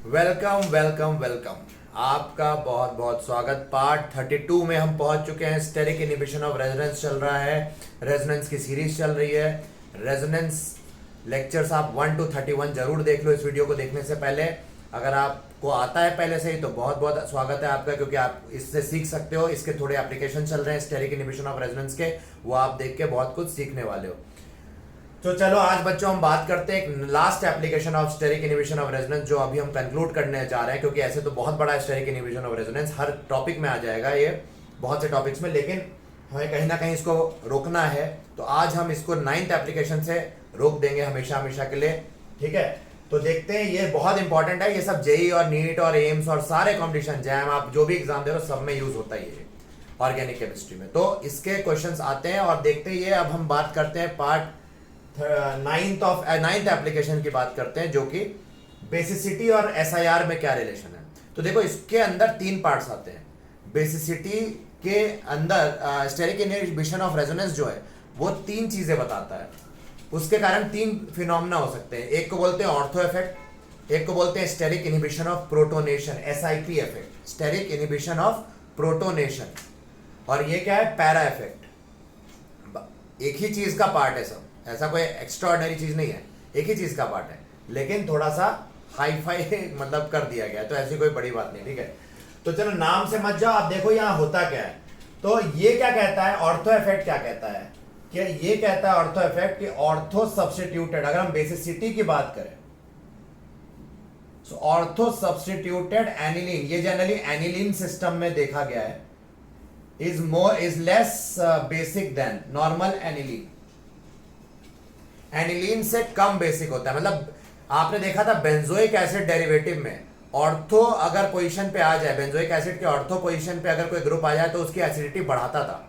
Welcome welcome welcome. आपका बहुत बहुत स्वागत। पार्ट 32 में हम पहुंच चुके हैं। स्टेरिक इनहिबिशन ऑफ रेजोनेंस चल रहा है। रेजोनेंस की सीरीज चल रही है। रेजोनेंस लेक्चर्स आप 1 to 31 जरूर देख लो इस वीडियो को देखने से पहले। अगर आपको आता है पहले से ही तो बहुत बहुत स्वागत है आपका, क्योंकि आप इससे सीख सकते हो। इसके थोड़े एप्लीकेशन चल रहे हैं स्टेरिक इनहिबिशन ऑफ रेजोनेंस के, वो आप देख के बहुत कुछ सीखने वाले हो। तो चलो आज बच्चों हम बात करते हैं एक last application of steric inhibition of resonance, जो अभी हम कंक्लूड करने जा रहे हैं, क्योंकि ऐसे तो बहुत बड़ा स्टेरिक इनहिबिशन ऑफ रेजोनेंस हर टॉपिक में आ जाएगा ये, बहुत से टॉपिक्स में, लेकिन हमें कहीं ना कहीं इसको रोकना है। तो आज हम इसको 9th एप्लीकेशन से रोक देंगे हमेशा हमेशा के लिए, ठीक है। तो देखते हैं, ये बहुत इंपॉर्टेंट है। ये सब जेई और नीट और एम्स और सारे कॉम्पिटिशन, जैम, आप जो भी एग्जाम दे रहे हो सब में यूज होता है ये ऑर्गेनिक केमिस्ट्री में। तो इसके क्वेश्चंस आते हैं और देखते ही अब हम बात करते हैं पार्ट 9th एप्लीकेशन की बात करते हैं, जो कि बेसिसिटी और एसआईआर में क्या रिलेशन है। तो देखो इसके अंदर 3 पार्ट्स आते हैं। बेसिसिटी के अंदर स्टेरिक इनहिबिशन ऑफ रेजोनेंस जो है वो 3 चीजें बताता है। उसके कारण 3 फिनोमेना हो सकते हैं। एक को बोलते हैं ऑर्थो इफेक्ट, एक को बोलते हैं steric inhibition of protonation, SIP effect, steric inhibition of protonation, और ये क्या है, पैरा इफेक्ट। एक ही चीज का पार्ट है सब, ऐसा कोई एक्स्ट्राऑर्डिनरी चीज नहीं है, एक ही चीज का पार्ट है, लेकिन थोड़ा सा हाई फाई मतलब कर दिया गया है, तो ऐसी कोई बड़ी बात नहीं, ठीक है। तो चलो नाम से मत जाओ, आप देखो यहां होता क्या है। तो ये क्या कहता है, ऑर्थो इफेक्ट क्या कहता है, कि ये कहता है ऑर्थो इफेक्ट कि ऑर्थो सब्स्टिट्यूटेड, अगर हम बेसिसिटी की बात करें, ऑर्थो सब्स्टिट्यूटेड एनिलीन, ये जनरली एनिलीन सिस्टम में देखा गया है, is less basic than normal aniline. Aniline से कम बेसिक होता है। मतलब आपने देखा था बेंजोइक एसिड डेरिवेटिव में ऑर्थो अगर पोजीशन पे आ जाए, बेंजोइक एसिड के ऑर्थो पोजीशन पे अगर कोई ग्रुप आ जाए तो उसकी एसिडिटी बढ़ाता था,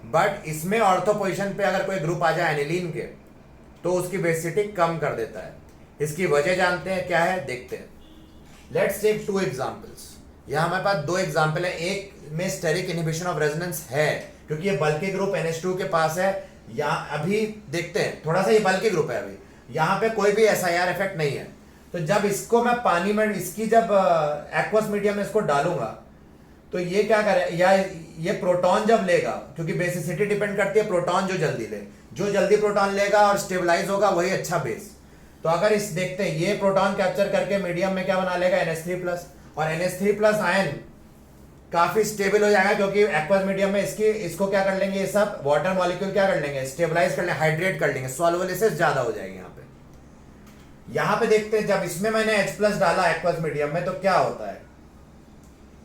बट इसमें ऑर्थो पोजीशन पे अगर कोई ग्रुप आ जाए एनिलीन के तो उसकी बेसिसिटी कम कर देता है। इसकी वजह जानते हैं क्या है, देखते हैं। Let's take 2 examples. यहां हमारे पास 2 एग्जांपल है। एक में स्टेरिक इनहिबिशन ऑफ रेजोनेंस है, क्योंकि ये बल्कि ग्रुप NH2 के पास है। यहाँ अभी देखते हैं, थोड़ा सा ये बल्कि ग्रुप है, अभी यहाँ पे कोई भी एसआईआर इफेक्ट नहीं है। तो जब इसको मैं पानी में, इसकी जब एक्वस मीडियम में इसको डालूंगा तो ये क्या करे, या ये प्रोटॉन जब लेगा, क्योंकि बेसिसिटी डिपेंड करती है प्रोटॉन जो जल्दी ले, जो जल्दी प्रोटॉन लेगा और स्टेबलाइज होगा वही अच्छा बेस। तो अगर इस देखते हैं, ये प्रोटॉन कैप्चर करके मीडियम में क्या बना लेगा, NH3+, और NH3+ आयन काफी स्टेबल हो जाएगा, क्योंकि एक्वस मीडियम में इसको क्या कर लेंगे, ये सब वाटर मॉलिक्यूल क्या कर लेंगे, स्टेबलाइज कर लेंगे, हाइड्रेट कर लेंगे, सॉल्वोलिसिस ज्यादा हो जाएगी। यहाँ पे देखते हैं, जब इसमें मैंने H+ डाला एक्वस मीडियम में तो क्या होता है,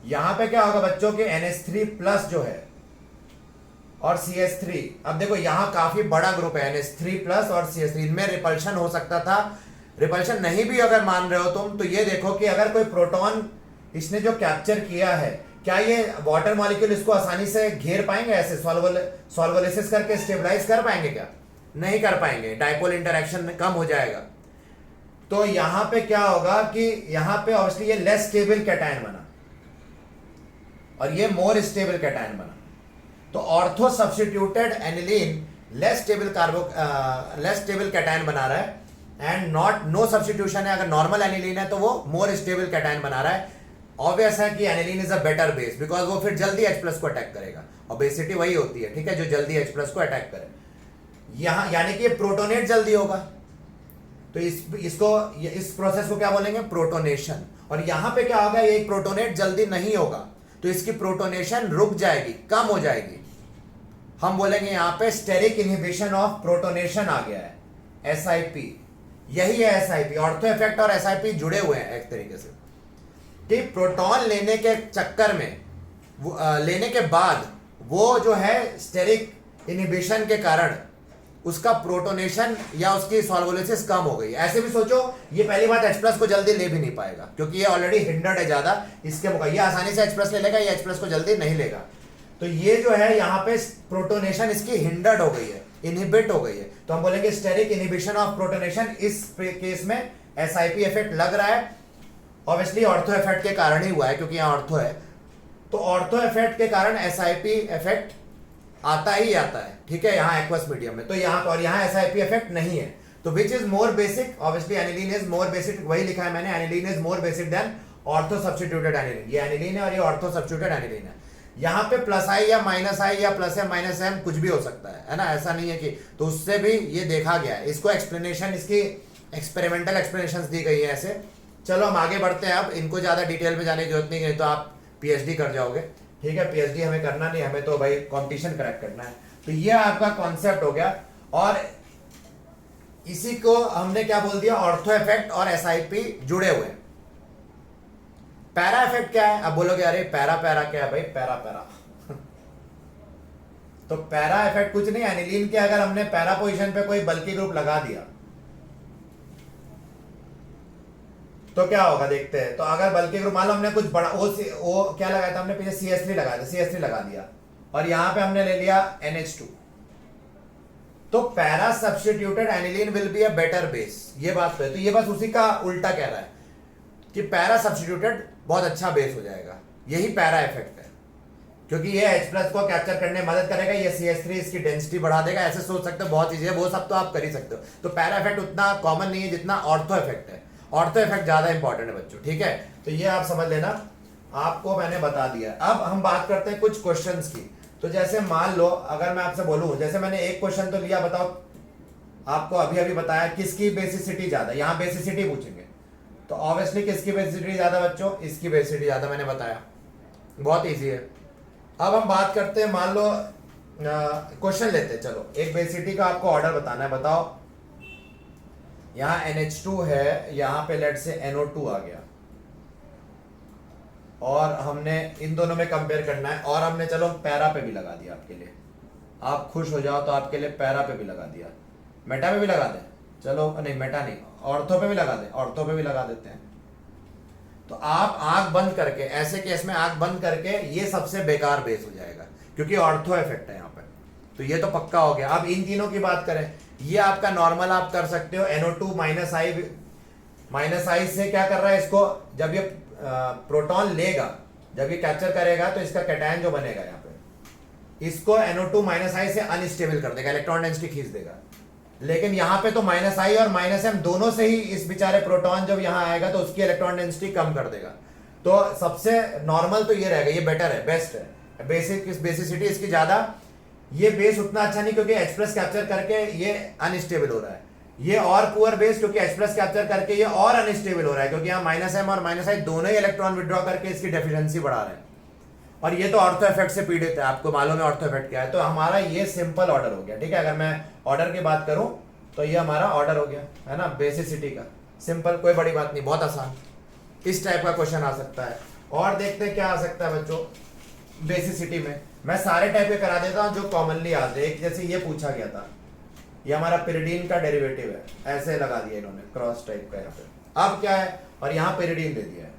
यहां पे क्या होगा बच्चों के NH3+ जो है और CH3। अब देखो यहां काफी बड़ा ग्रुप है, NH3+ और CH3, इनमें रिपल्शन हो सकता था। रिपल्शन नहीं भी अगर मान रहे हो तुम, तो ये देखो कि अगर कोई प्रोटॉन इसने जो कैप्चर किया है, क्या ये वाटर मॉलिक्यूल इसको आसानी से घेर पाएंगे, ऐसे सॉल्वोलिसिस करके स्टेबलाइज कर पाएंगे, क्या नहीं कर पाएंगे, डाइपोल इंटरेक्शन कम हो जाएगा। तो यहां पे क्या होगा कि यहां पे ऑब्वियसली ये लेस स्टेबल कैटायन बना और ये मोर स्टेबल कैटायन बना। तो ortho substituted aniline less stable cation बना रहा है, एंड नो सब्स्टिट्यूशन है, अगर नॉर्मल एनिलीन है तो वो मोर स्टेबल कैटायन बना रहा है। ऑब्वियस है कि aniline is a better base, because वो फिर जल्दी H+ को अटैक करेगा, और बेसिसिटी वही होती है, ठीक है, जो जल्दी H+ को अटैक करे। यहां यानी कि प्रोटोनेट जल्दी होगा, तो इस प्रोसेस को क्या बोलेंगे, प्रोटोनेशन। और यहां पे क्या होगा, ये प्रोटोनेट जल्दी नहीं होगा तो इसकी प्रोटोनेशन रुक जाएगी, कम हो जाएगी। हम बोलेंगे यहां पे स्टेरिक इनहिबिशन ऑफ प्रोटोनेशन आ गया है, SIP। यही है SIP। ऑर्थो इफेक्ट और SIP जुड़े हुए हैं एक तरीके से, कि प्रोटॉन लेने के चक्कर में लेने के बाद वो जो है स्टेरिक इनहिबिशन के कारण उसका प्रोटोनेशन या उसकी सॉल्वोलिसिस कम हो गई। ऐसे भी सोचो, ये पहली बात H+ को जल्दी ले भी नहीं पाएगा, क्योंकि ये ऑलरेडी हिंडर्ड है ज्यादा इसके मुकाबले। ये आसानी से H+ ले लेगा, ये H+ को जल्दी नहीं लेगा। तो ये जो है यहाँ पे प्रोटोनेशन इसकी हिंडर्ड हो गई है, इनहिबिट हो गई है, तो हम बोलेंगे स्टेरिक इनहिबिशन ऑफ प्रोटोनेशन। इस केस में SIP इफेक्ट लग रहा है, ऑब्वियसली ऑर्थो इफेक्ट के कारण ही हुआ है, क्योंकि यहाँ ऑर्थो है। तो ऑर्थो इफेक्ट के कारण SIP इफेक्ट आता ही आता है, ठीक है, यहाँ एक्वस मीडियम में। तो यहाँ पर, यहाँ SIP इफेक्ट नहीं है, तो which is more basic, obviously aniline is more basic, वही लिखा है मैंने, aniline is more basic than ortho substituted aniline. ये एनिलीन है और ये ऑर्थो सब्स्टिट्यूटेड एनिलीन है। यहाँ पे प्लस आई या माइनस आई या प्लस एम माइनस एम कुछ भी हो सकता है ना, ऐसा नहीं है कि, तो उससे भी ये देखा गया है। इसको एक्सप्लेनेशन, इसकी एक्सपेरिमेंटल एक्सप्लेनेशन दी गई है ऐसे। चलो हम आगे बढ़ते हैं। अब इनको ज़्यादा डिटेल में जाने की जरूरत नहीं है, तो आप पीएचडी कर जाओगे, ठीक है। पीएचडी हमें करना नहीं, हमें तो भाई कंपटीशन क्रैक करना है। तो ये आपका कॉन्सेप्ट हो गया, और इसी को हमने क्या बोल दिया, ऑर्थो इफेक्ट और एसआईपी जुड़े हुए हैं। पैरा इफेक्ट क्या है? अब बोलोगे अरे पैरा पैरा क्या है भाई, पैरा पैरा तो पैरा इफेक्ट कुछ नहीं, एनिलीन के अगर हमने पैरा पोजीशन पे कोई बल्की ग्रुप लगा दिया तो क्या होगा, देखते हैं। तो अगर बल्कि ग्रुप मान लो हमने कुछ बड़ा ओ क्या लगाया था हमने, पीछे CH3 लगाया था, CH3 लगा दिया, और यहां पे हमने ले लिया NH2, तो para substituted aniline will be a better base. ये बात तो है। तो ये बस उसी का उल्टा कह रहा है कि पैरा सब्स्टिट्यूटेड बहुत अच्छा बेस हो जाएगा। यही पैरा इफेक्ट है, क्योंकि ये H+ को कैप्चर करने में मदद करेगा, ये CH3 इसकी डेंसिटी बढ़ा देगा। ऐसे सोच सकते हो, बहुत चीजें, वो सब तो आप कर ही सकते हो। तो पैरा इफेक्ट उतना कॉमन नहीं है जितना ऑर्थो इफेक्ट है। ऑर्थो इफेक्ट ज्यादा इंपॉर्टेंट है बच्चों, ठीक है। तो ये आप समझ लेना, आपको मैंने बता दिया। अब हम बात करते हैं कुछ क्वेश्चंस की। तो जैसे मान लो अगर मैं आपसे बोलूं, जैसे मैंने एक क्वेश्चन तो लिया, बताओ आपको अभी अभी बताया किसकी बेसिसिटी ज्यादा, यहां बेसिसिटी पूछेंगे, तो ऑब्वियसली किसकी बेसिसिटी ज्यादा बच्चों, इसकी बेसिसिटी ज्यादा, मैंने बताया, बहुत ईजी है। अब हम बात करते हैं, मान लो क्वेश्चन लेते हैं, चलो एक बेसिसिटी का आपको ऑर्डर बताना है। बताओ यहां NH2 है, यहां पे लेट से NO2 आ गया, और हमने इन दोनों में कंपेयर करना है, और हमने चलो पैरा पे भी लगा दिया आपके लिए, आप खुश हो जाओ तो आपके लिए पैरा पे भी लगा दिया, मेटा पे भी लगा दें, चलो नहीं मेटा नहीं, ऑर्थो पे भी लगा दें, ऑर्थो पे भी लगा देते हैं। तो आप आंख बंद करके, ऐसे केस में आंख बंद करके, ये सबसे बेकार बेस हो जाएगा क्योंकि ऑर्थो इफेक्ट है यहाँ पे। तो ये तो पक्का हो गया। अब इन तीनों की बात करें, ये आपका नॉर्मल आप कर सकते हो, NO2 माइनस आई से क्या कर रहा है, इसको जब ये प्रोटॉन लेगा, जब ये कैप्चर करेगा, तो इसका कैटायन जो बनेगा यहाँ पे, इसको NO2 माइनस आई से अनस्टेबल कर देगा, इलेक्ट्रॉन डेंसिटी खींच देगा। लेकिन यहाँ पे तो माइनस आई और माइनस एम दोनों से ही इस बेचारे प्रोटॉन जब यहाँ आएगा तो उसकी इलेक्ट्रॉन डेंसिटी कम कर देगा। तो सबसे नॉर्मल तो ये रहेगा, ये बेटर है, बेस्ट है। बेसिसिटी इसकी ज्यादा, ये बेस उतना अच्छा नहीं क्योंकि H+ कैप्चर करके ये अनस्टेबल हो रहा है। ये और पुअर बेस क्योंकि H+ कैप्चर करके ये और अनस्टेबल हो रहा है, क्योंकि यहाँ माइनस एम और माइनस आई दोनों ही इलेक्ट्रॉन विड्रॉ करके इसकी डेफिशिएंसी बढ़ा रहे हैं। और ये तो ऑर्थो इफेक्ट से पीड़ित है, आपको मालूम है ऑर्थो इफेक्ट क्या है। तो हमारा ये सिंपल ऑर्डर हो गया, ठीक है। अगर मैं ऑर्डर की बात करूं तो ये हमारा ऑर्डर हो गया, है ना, बेसिसिटी का। सिंपल, कोई बड़ी बात नहीं, बहुत आसान। इस टाइप का क्वेश्चन आ सकता है। और देखते हैं क्या आ सकता है बच्चों बेसिसिटी में। मैं सारे टाइप के करा देता हूं जो कॉमनली आते हैं। जैसे ये पूछा गया था, ये हमारा पिरिडीन का डेरिवेटिव है, ऐसे लगा दिया इन्होंने, क्रॉस टाइप का यहाँ पे। अब क्या है, और यहाँ पिरिडीन दे दिया है,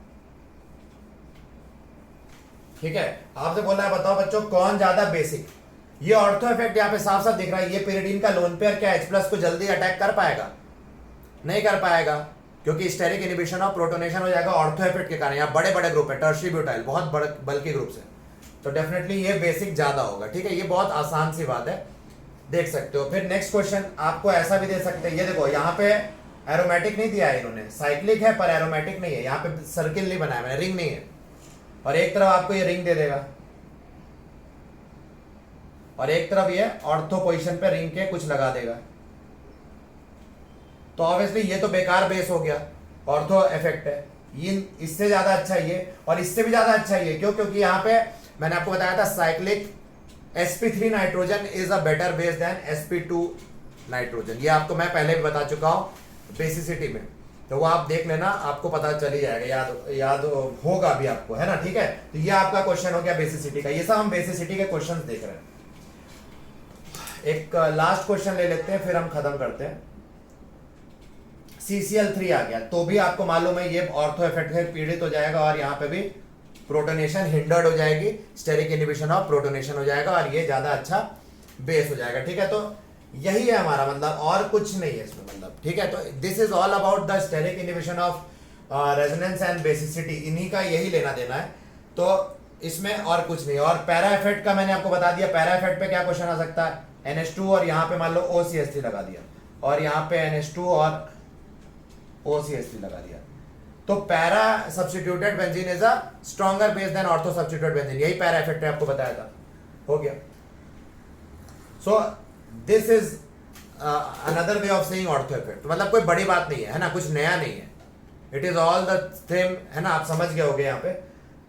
ठीक है। आपसे बोला है बताओ बच्चों कौन ज्यादा बेसिक। ये ऑर्थो इफेक्ट यहाँ पे साफ साफ दिख रहा है। ये पिरिडीन का लोन पेयर क्या H+ को जल्दी अटैक कर पाएगा? नहीं कर पाएगा, क्योंकि स्टेरिक इनहिबिशन और प्रोटोनेशन हो जाएगा ऑर्थो इफेक्ट के कारण। यहाँ बड़े बड़े ग्रुप है, टर्शियरी ब्यूटाइल, बहुत बड़े बल्कि ग्रुप है, तो डेफिनेटली ये बेसिक ज्यादा होगा, ठीक है। ये बहुत आसान सी बात है, देख सकते हो। फिर नेक्स्ट क्वेश्चन आपको ऐसा भी दे सकते हैं, ये देखो यहाँ पे एरोमेटिक नहीं दिया है इन्होंने, साइक्लिक है पर एरोमेटिक नहीं है। यहाँ पे सर्किल नहीं बनाया मैंने, रिंग नहीं है, और एक तरफ आपको ये रिंग दे देगा और एक तरफ ये ऑर्थो पोजीशन पे रिंग के कुछ लगा देगा। तो ऑब्वियसली ये तो बेकार बेस हो गया, ऑर्थो इफेक्ट है। ये इससे ज्यादा अच्छा ये, और इससे भी ज्यादा अच्छा ये, क्यों? क्योंकि यहाँ पे मैंने आपको बताया था cyclic sp3 nitrogen is a better base than sp2 nitrogen. ये आपको मैं पहले भी बता चुका हूं बेसिसिटी में, तो वो आप देख लेना, आपको पता चल ही जाएगा, याद होगा भी आपको, है ना, ठीक है। तो ये आपका क्वेश्चन हो गया बेसिसिटी का। ये सब हम बेसिसिटी के क्वेश्चन देख रहे हैं। एक लास्ट क्वेश्चन ले लेते हैं, फिर हम खत्म करते हैं। CCl3 आ गया, तो भी आपको मालूम है ये ऑर्थो इफेक्ट से पीड़ित हो जाएगा, और यहाँ पे भी प्रोटोनेशन हिंडर्ड हो जाएगी, स्टेरिक इनहिबिशन ऑफ प्रोटोनेशन हो जाएगा, और ये ज्यादा अच्छा बेस हो जाएगा, ठीक है। तो यही है हमारा मतलब, और कुछ नहीं है इसमें मतलब, ठीक है। तो this is all about the steric inhibition of resonance and basicity, इन्हीं का यही लेना देना है, तो इसमें और कुछ नहीं। और पैरा इफेक्ट का मैंने आपको बता दिया, पैरा इफेक्ट पे क्या क्वेश्चन आ सकता है, NH2 और यहाँ पे मान लो OCH3 लगा दिया, और यहाँ पे NH2 और OCH3 लगा दिया। तो para substituted benzene is a stronger base than ortho substituted benzene, यही पैरा इफेक्ट है, आपको बताया था, हो गया। So this is another way of saying ortho effect, मतलब कोई बड़ी बात नहीं है ना, कुछ नया नहीं है, it is all the same, है ना, आप समझ गए होगे यहाँ पे।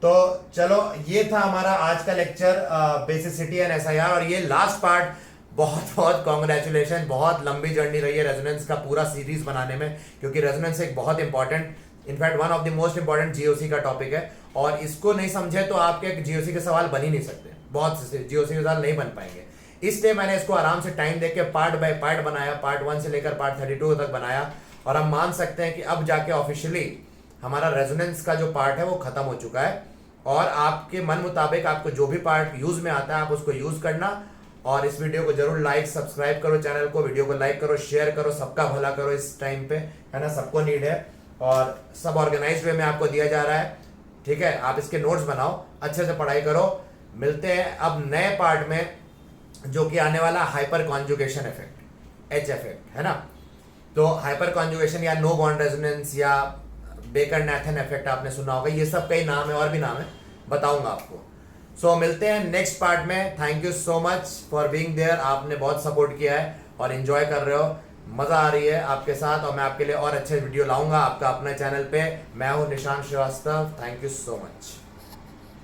तो चलो ये था हमारा आज का लेक्चर बेसिसिटी एंड SIR, और ये लास्ट पार्ट। बहुत बहुत कॉन्ग्रेचुलेशन, बहुत लंबी जर्नी रही है रेजोनेंस का पूरा सीरीज बनाने में, क्योंकि रेजोनेंस एक बहुत important, in fact one of the most important GOC का टॉपिक है, और इसको नहीं समझे तो आपके GOC के सवाल बन ही नहीं सकते, बहुत से GOC के सवाल नहीं बन पाएंगे। इसलिए मैंने इसको आराम से टाइम देके पार्ट बाय पार्ट बनाया, पार्ट 1 से लेकर पार्ट 32 तक बनाया, और हम मान सकते हैं कि अब जाके ऑफिशियली हमारा रेजोनेंस का जो पार्ट है वो खत्म हो चुका है, और आपके मन मुताबिक आपको जो भी पार्ट यूज में आता है आप उसको यूज करना। और इस वीडियो को जरूर लाइक सब्सक्राइब करो, चैनल को, वीडियो को लाइक करो, शेयर करो, सबका भला करो इस टाइम पे, है ना, सबको नीड है, और सब ऑर्गेनाइज्ड वे में आपको दिया जा रहा है, ठीक है। आप इसके नोट्स बनाओ, अच्छे से पढ़ाई करो। मिलते हैं अब नए पार्ट में, जो कि आने वाला hyper conjugation effect, H effect, है ना। तो हाइपर कॉन्जुगेशन या नो बॉन्ड रेजोनेंस या बेकर नैथन इफेक्ट आपने सुना होगा, ये सब कई नाम है, और भी नाम है, बताऊंगा आपको। सो मिलते हैं नेक्स्ट पार्ट में। Thank you so much for being there, आपने बहुत सपोर्ट किया है और एंजॉय कर रहे हो, मजा आ रही है आपके साथ, और मैं आपके लिए और अच्छे वीडियो लाऊंगा आपका अपने चैनल पे। मैं हूं Nishant Srivastava, thank you so much.